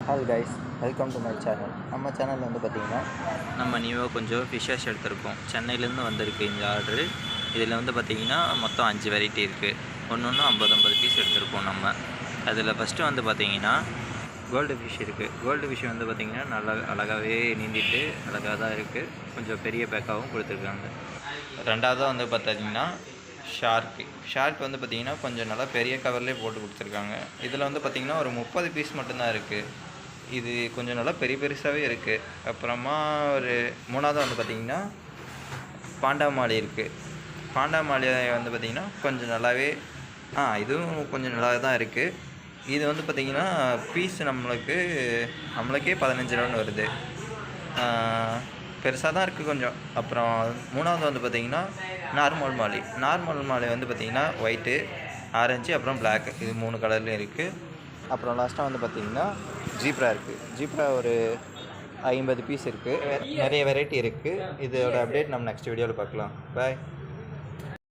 Hi guys, welcome to my channel. நம்ம சேனலில் வந்து பார்த்திங்கன்னா நம்ம நியூவாக கொஞ்சம் ஃபிஷ்ஷஸ் எடுத்திருக்கோம். சென்னையிலேருந்து வந்திருக்கு இந்த ஆர்டரு. இதில் வந்து பார்த்திங்கன்னா மொத்தம் 5 வெரைட்டி இருக்குது. ஒன்று 50 பீஸ் எடுத்திருக்கோம் நம்ம. அதில் ஃபஸ்ட்டு வந்து பார்த்திங்கன்னா கோல்டு ஃபிஷ் இருக்குது. கோல்டு ஃபிஷ் வந்து பார்த்திங்கன்னா நல்லா அழகாகவே நீந்திட்டு அழகாக தான் இருக்குது. கொஞ்சம் பெரிய பேக்காகவும் கொடுத்துருக்காங்க. ரெண்டாவதாக வந்து பார்த்திங்கன்னா ஷார்க் வந்து பார்த்திங்கன்னா கொஞ்சம் நல்லா பெரிய கவர்லேயே போட்டு கொடுத்துருக்காங்க. இதில் வந்து பார்த்திங்கன்னா ஒரு 30 பீஸ் மட்டும்தான் இருக்குது. இது கொஞ்சம் நல்லா பெருசாகவே இருக்குது. அப்புறமா ஒரு மூணாவது வந்து பார்த்திங்கன்னா பாண்டாமாலி இருக்குது. பாண்டாமாலி வந்து பார்த்திங்கன்னா கொஞ்சம் நல்லாவே இதுவும் கொஞ்சம் நல்லா தான் இருக்குது. இது வந்து பார்த்திங்கன்னா பீஸ் நம்மளுக்கே 15 ரூபான்னு வருது. பெருசாக தான் இருக்குது கொஞ்சம். அப்புறம் மூணாவது வந்து பார்த்திங்கன்னா நார்மல் மாலி வந்து பார்த்திங்கன்னா ஒயிட்டு, ஆரஞ்சு, அப்புறம் பிளாக், இது 3 கலர்லேயும் இருக்குது. அப்புறம் லாஸ்ட்டாக வந்து பார்த்திங்கன்னா ஜீப்ரா இருக்குது. ஜீப்ரா ஒரு 50 பீஸ் இருக்குது. நிறைய வெரைட்டி இருக்குது. இதோட அப்டேட் நம்ம நெக்ஸ்ட் வீடியோவில் பார்க்கலாம். பாய்.